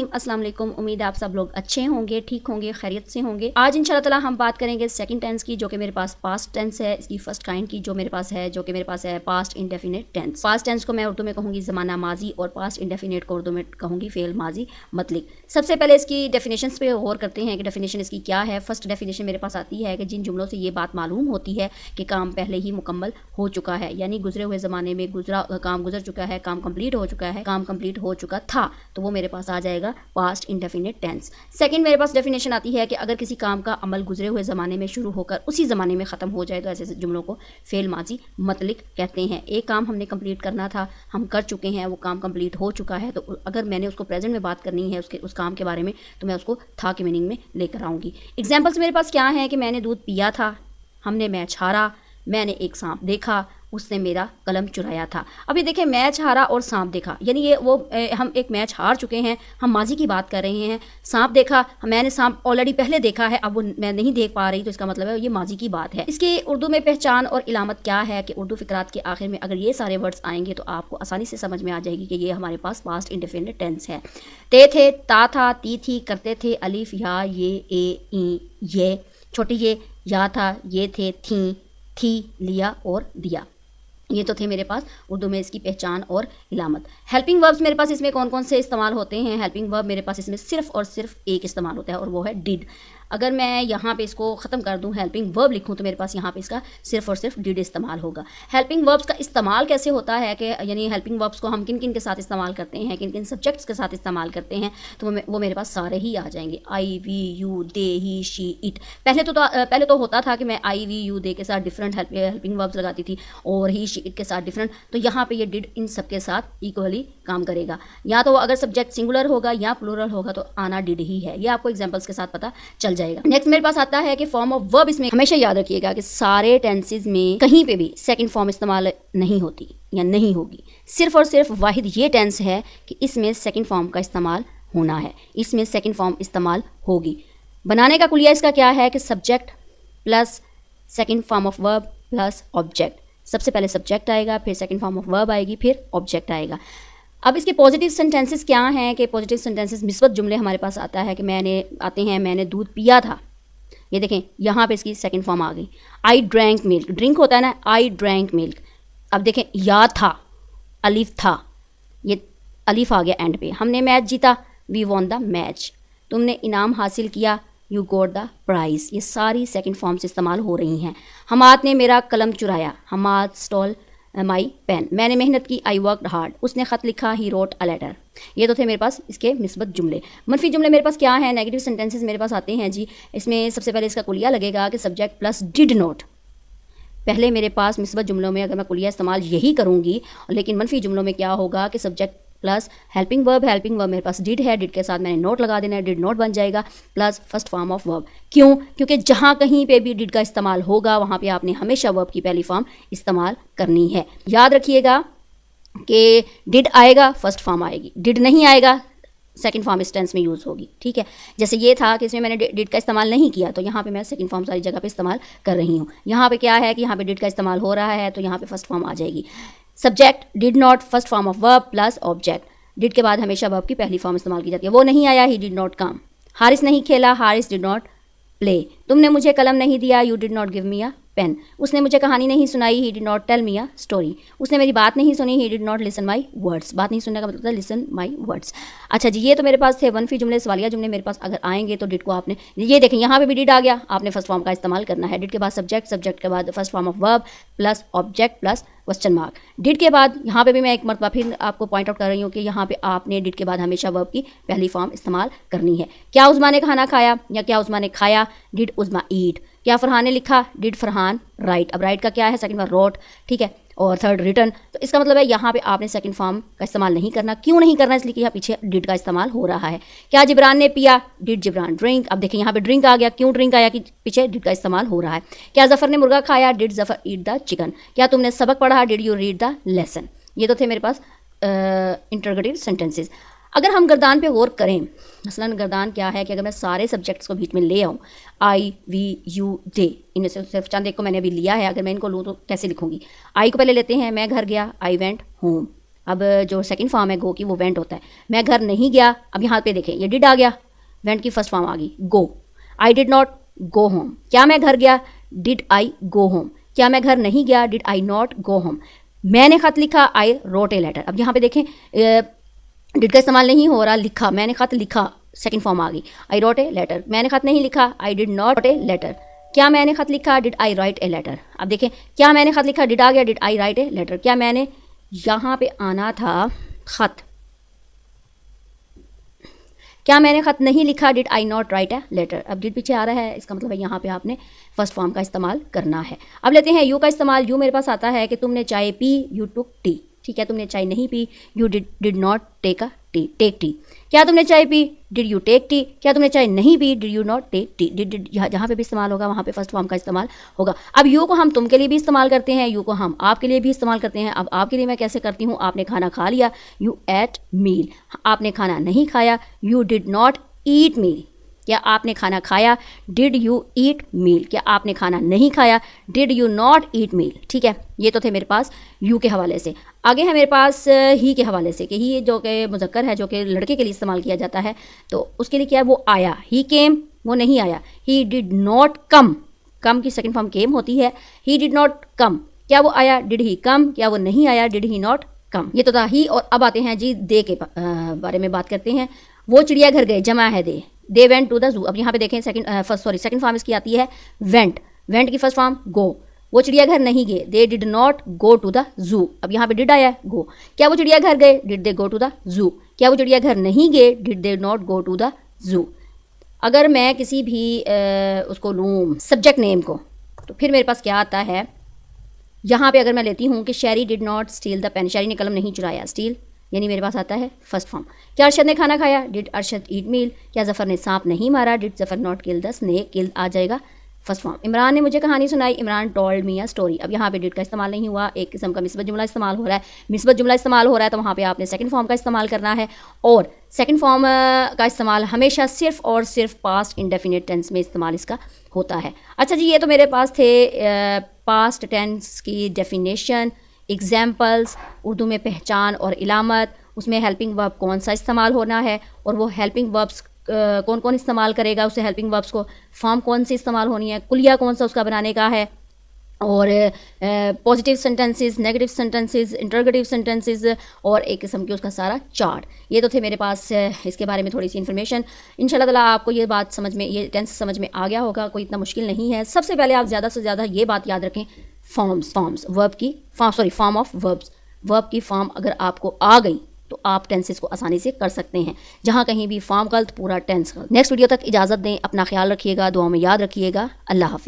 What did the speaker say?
रहीम अस्सलाम वालेकुम। उम्मीद है आप सब लोग अच्छे होंगे, ठीक होंगे, खैरियत से होंगे। आज इंशाल्लाह ताला हम बात करेंगे सेकंड टेंस की, जो कि मेरे पास पास्ट टेंस है। इसकी फर्स्ट काइंड की जो मेरे पास है, जो कि मेरे पास है past indefinite tense. Past tense को मैं उर्दू में कहूँगी ज़माना माजी और पास्ट इंडेफिनिट को उर्दू में कहूँगी फ़ेल माजी मतलिक। सबसे पहले इसकी डेफिनेशंस पे गौर करते हैं कि डेफिनेशन इसकी क्या है। फर्स्ट डेफिनेशन मेरे पास आती है कि जिन जुमलों से ये बात मालूम होती है कि काम पहले ही मुकम्मल हो चुका है, यानी गुजरे हुए ज़माने में काम गुजर चुका है, काम कंप्लीट हो चुका है, काम कंप्लीट हो चुका था, तो वो मेरे पास आ जाएगा पास्ट इंडेफिनिट टेंस। सेकंड मेरे पास डेफिनेशन आती है कि अगर किसी काम का अमल गुजरे हुए ज़माने में शुरू होकर उसी ज़माने में ख़त्म हो जाए तो ऐसे जुमलों को फ़ेल माजी मतलिक कहते हैं। एक काम हमने कंप्लीट करना था, हम कर चुके हैं, वो काम कंप्लीट हो चुका है, तो अगर मैंने उसको प्रेजेंट में बात करनी है उस काम के बारे में, तो मैं उसको था के मीनिंग में लेकर आऊँगी। एग्जाम्पल्स मेरे पास क्या है कि मैंने दूध पिया था, हमने मैच हारा, मैंने एक सांप देखा, उसने मेरा कलम चुराया था। अभी देखें, मैच हारा और सांप देखा, यानी ये हम एक मैच हार चुके हैं, हम माजी की बात कर रहे हैं। सांप देखा, मैंने सांप ऑलरेडी पहले देखा है, अब वो मैं नहीं देख पा रही, तो इसका मतलब है ये माजी की बात है। इसकी उर्दू में पहचान और इलामत क्या है कि उर्दू फिकरात के आखिर में अगर ये सारे वर्ड्स आएंगे तो आपको आसानी से समझ में आ जाएगी कि ये हमारे पास पास्ट इंडेफिनिट टेंस है। ते थे, ता था, ती थी, करते थे, अलिफ या, ये, ए, ई, ये, छोटी ये, या था, ये थे, थी, लिया और दिया। ये तो थे मेरे पास उर्दू में इसकी पहचान और इलामत। हेल्पिंग वर्ब्स मेरे पास इसमें कौन कौन से इस्तेमाल होते हैं? हेल्पिंग वर्ब मेरे पास इसमें सिर्फ और सिर्फ एक इस्तेमाल होता है और वो है डिड। अगर मैं यहाँ पे इसको ख़त्म कर दूँ, हेल्पिंग वर्ब लिखूँ, तो मेरे पास यहाँ पे इसका सिर्फ और सिर्फ डिड इस्तेमाल होगा। हेल्पिंग वर्ब्स का इस्तेमाल कैसे होता है कि यानी हेल्पिंग वर्ब्स को हम किन किन के साथ इस्तेमाल करते हैं, किन किन सब्जेक्ट्स के साथ इस्तेमाल करते हैं, तो वो मेरे पास सारे ही आ जाएंगे। I, we, you, they, he, she, it. पहले तो होता था कि मैं आई, वी, यू, दे के साथ डिफरेंट हेल्पिंग वर्ब्स लगाती थी और ही, शी, इट के साथ डिफरेंट। तो यहाँ पे ये डिड इन सब के साथ इक्वली काम करेगा। या तो अगर सब्जेक्ट सिंगुलर होगा या प्लूरल होगा तो आना डिड ही है। ये आपको एग्जाम्पल्स के साथ पता चल जाएगा। नेक्स्ट मेरे पास आता है कि फॉर्म ऑफ वर्ब। इसमें हमेशा याद रखिएगा कि सारे टेंसेज में कहीं पे भी सेकंड फॉर्म इस्तेमाल नहीं होती या नहीं होगी। सिर्फ और सिर्फ वाहिद ये टेंस है कि इसमें सेकंड फॉर्म का इस्तेमाल होना है, इसमें सेकंड फॉर्म इस्तेमाल होगी। बनाने का कुलिया इसका क्या है कि subject plus second form of verb plus object. सबसे पहले सब्जेक्ट आएगा, फिर सेकंड फॉर्म ऑफ वर्ब आएगी, फिर ऑब्जेक्ट आएगा। अब इसके पॉजिटिव सेंटेंसेस क्या हैं कि पॉजिटिव सेंटेंसेस मिस्बत जुमले हमारे पास आता है कि मैंने दूध पिया था। ये देखें, यहाँ पे इसकी सेकंड फॉर्म आ गई। आई ड्रैंक मिल्क, ड्रिंक होता है ना, आई ड्रैंक मिल्क। अब देखें, या था, अलिफ था, ये अलिफ आ गया एंड पे। हमने मैच जीता, वी वॉन द मैच। तुमने इनाम हासिल किया, यू गॉट द प्राइज़। ये सारी सेकंड फॉर्म्स इस्तेमाल हो रही हैं। हमाद ने मेरा कलम चुराया, हमाद स्टॉल माई पेन। मैंने मेहनत की, आई वर्कड हार्ड। उसने ख़त लिखा, ही रोट अ लेटर। ये तो थे मेरे पास इसके मिस्बत जुमले। मनफी जुमले मेरे पास क्या है? नेगेटिव सेंटेंसेस मेरे पास आते हैं जी। इसमें सबसे पहले इसका कुलिया लगेगा कि सब्जेक्ट प्लस डिड नॉट। पहले मेरे पास मिस्बत जुमलों में अगर मैं कुलिया इस्तेमाल यही करूँगी, लेकिन मनफी जुमलों में क्या होगा कि सब्जेक्ट प्लस हेल्पिंग वर्ब मेरे पास डिड है, डिड के साथ मैंने नोट लगा देना है, डिड नोट बन जाएगा, plus first form of verb. क्यों? क्योंकि जहाँ कहीं पे भी डिड का इस्तेमाल होगा वहाँ पे आपने हमेशा वर्ब की पहली फॉर्म इस्तेमाल करनी है। याद रखिएगा कि डिड आएगा फर्स्ट फॉर्म आएगी, डिड नहीं आएगा सेकंड फॉर्म इस टेंस में यूज़ होगी। ठीक है, जैसे ये था कि इसमें मैंने डिड का इस्तेमाल नहीं किया, तो यहाँ पे मैं सेकंड फॉर्म सारी जगह पे इस्तेमाल कर रही हूँ। यहाँ पे क्या है कि यहाँ पे डिड का इस्तेमाल हो रहा है, तो यहाँ पे फर्स्ट फॉर्म आ जाएगी। Subject did not, first form of verb plus object. Did के बाद हमेशा वर्ब की पहली फॉर्म इस्तेमाल की जाती है। वो नहीं आया, ही डिड नॉट कम। हारिस नहीं खेला, हारिस डिड नॉट प्ले। तुमने मुझे कलम नहीं दिया, you did not give me a pen. उसने मुझे कहानी नहीं सुनाई, he did not tell me a story. उसने मेरी बात नहीं सुनी, he did not listen my words. बात नहीं सुनने का मतलब है लिसन माई वर्ड्स। अच्छा जी, ये तो मेरे पास थे वनफी जुमले। सवालिया जुमले मेरे पास अगर आएंगे तो डिड को आपने, ये देखें यहाँ पे भी डिड आ गया, आपने फर्स्ट फॉर्म का इस्तेमाल करना है। डिड के बाद सब्जेक्ट, सब्जेक्ट के बाद first form of verb plus object plus question mark. Did के बाद यहाँ पे भी मैं एक मरतबा फिर आपको पॉइंट आउट कर रही हूँ कि यहाँ पे आपने डिड के बाद हमेशा वर्ब की पहली फॉर्म इस्तेमाल करनी है। क्या उज़मा ने खाना खाया या क्या उज़मा ने खाया, डिड उज़मा ईट। क्या फरहान ने लिखा, डिड फरहान राइट। अब राइट का क्या है? सेकंड बार रोट। ठीक है, और थर्ड रिटर्न। तो इसका मतलब है यहाँ पे आपने सेकंड फॉर्म का इस्तेमाल नहीं करना। क्यों नहीं करना? इसलिए कि यहाँ पीछे डिड का इस्तेमाल हो रहा है। क्या जिब्रान ने पिया, डिड जिब्रान ड्रिंक। अब देखिए यहाँ पे ड्रिंक आ गया, क्यों ड्रिंक आया? कि पीछे डिड का इस्तेमाल हो रहा है। क्या जफ़र ने मुर्गा खाया, did Zafar eat the chicken. क्या तुमने सबक पढ़ा, did you read the lesson. ये तो थे मेरे पास इंटरोगेटिव सेंटेंसेस। अगर हम गर्दान पे गौर करें, मसलन गर्दान क्या है कि अगर मैं सारे सब्जेक्ट्स को बीच में ले आऊँ, आई, वी, यू, दे, इनमें से सिर्फ चंद एक को मैंने अभी लिया है, अगर मैं इनको लूँ तो कैसे लिखूँगी? आई को पहले लेते हैं, मैं घर गया, आई वेंट होम। अब जो सेकंड फॉर्म है गो की वो वेंट होता है। मैं घर नहीं गया, अब यहाँ पे देखें ये डिड आ गया, वेंट की फर्स्ट फॉर्म आ गई go. I did not go home, क्या मैं घर गया, डिड आई गो होम। क्या मैं घर नहीं गया, did I not go home. मैंने खत लिखा, आई रोट ए लेटर। अब यहाँ पे देखें डिड का इस्तेमाल नहीं हो रहा, लिखा, मैंने खत लिखा, सेकंड फॉर्म आ गई, आई रोट ए लेटर। मैंने खत नहीं लिखा, I did not wrote a letter. क्या मैंने खत लिखा, did I write a letter. अब देखें क्या मैंने खत लिखा, डिड आ गया, did I write a letter. क्या मैंने यहाँ पे आना था खत, क्या मैंने खत नहीं लिखा, did I not write a letter. अब डिड पीछे आ रहा है, इसका मतलब है यहाँ पे आपने फर्स्ट फॉर्म का इस्तेमाल करना है। अब लेते हैं यू का इस्तेमाल। यू मेरे पास आता है कि तुमने चाय पी, यू टुक टी। ठीक है, तुमने चाय नहीं पी, you did not take tea. क्या तुमने चाय पी, डिड यू टेक टी। क्या तुमने चाय नहीं पी, did you not take tea. Did जहाँ पे भी इस्तेमाल होगा वहाँ पे फर्स्ट फॉर्म का इस्तेमाल होगा। अब यू को हम तुम के लिए भी इस्तेमाल करते हैं, यू को हम आपके लिए भी इस्तेमाल करते हैं। अब आपके लिए मैं कैसे करती हूँ, आपने खाना खा लिया, यू एट मील। आपने खाना नहीं खाया, यू डिड नॉट ईट मील। क्या आपने खाना खाया, डिड यू ईट मील। क्या आपने खाना नहीं खाया, डिड यू नॉट ईट मील। ठीक है, ये तो थे मेरे पास यू के हवाले से। आगे है मेरे पास ही के हवाले से कि ही जो कि मुज़क्कर है, जो कि लड़के के लिए इस्तेमाल किया जाता है, तो उसके लिए क्या है, वो आया, ही केम, वो नहीं आया। ही डिड नॉट कम, कम की सेकंड फॉर्म केम होती है। ही डिड नॉट कम, क्या वो आया, डिड ही कम। क्या वो नहीं आया, डिड ही नॉट कम। ये तो था ही। और अब आते हैं जी दे के बारे में बात करते हैं। वो चिड़ियाघर गए, जमा है they went to the zoo. अब यहाँ पे देखें सेकंड फॉर्म इसकी आती है वेंट, वेंट की फर्स्ट फॉर्म गो। वो चिड़ियाघर नहीं गए, they did not go to the zoo. अब यहाँ पे डिड आया है, गो। क्या वो चिड़ियाघर गए, did they go to the zoo. क्या वो चिड़ियाघर नहीं गए, did they not go to the zoo. अगर मैं किसी भी उसको लूँ सब्जेक्ट नेम को, तो फिर मेरे पास क्या आता है, यहाँ पे अगर मैं लेती हूँ कि Sherry did not steal the pen, Sherry ने कलम नहीं चुराया, स्टील यानी मेरे पास आता है फर्स्ट फॉर्म। क्या अरशद ने खाना खाया, डिड अरशद ईट मील। क्या जफ़र ने सांप नहीं मारा, did Zafar not kill the snake, kill आ जाएगा फर्स्ट फॉर्म। इमरान ने मुझे कहानी सुनाई, Imran told me a story. अब यहाँ पे डिड का इस्तेमाल नहीं हुआ, एक किस्म का मिस्बत जुमला इस्तेमाल हो रहा है। मिस्बत जुमला इस्तेमाल हो रहा है तो वहाँ पे आपने सेकंड फॉर्म का इस्तेमाल करना है, और सेकंड फॉर्म का इस्तेमाल हमेशा सिर्फ और सिर्फ पास्ट इंडेफिनिट टेंस में इस्तेमाल इसका होता है। अच्छा जी, ये तो मेरे पास थे पास्ट टेंस की डेफिनेशन, एग्जाम्पल्स, उर्दू में पहचान और इलामत, उसमें हेल्पिंग वर्ब कौन सा इस्तेमाल होना है, और वो हेल्पिंग वर्ब्स कौन कौन इस्तेमाल करेगा, उसे हेल्पिंग वर्ब्स को फॉर्म कौन सी इस्तेमाल होनी है, कुलिया कौन सा उसका बनाने का है, और positive sentences, negative sentences, interrogative sentences, और एक किस्म की उसका सारा चार्ट। ये तो थे मेरे पास इसके बारे में थोड़ी सी इन्फॉर्मेशन। इंशाल्लाह ताला आपको ये बात समझ में, ये टेंस समझ में आ गया होगा, कोई इतना मुश्किल नहीं है। सबसे पहले आप ज़्यादा से ज़्यादा ये बात याद रखें, फॉर्म्स वर्ब की फॉर्म ऑफ वर्ब्स, वर्ब की फॉर्म अगर आपको आ गई तो आप टेंसेस को आसानी से कर सकते हैं। जहाँ कहीं भी फॉर्म गलत, पूरा टेंस गलत। नेक्स्ट वीडियो तक इजाज़त दें, अपना ख्याल रखिएगा, दुआ में याद रखिएगा। अल्लाह हाफ़िज़।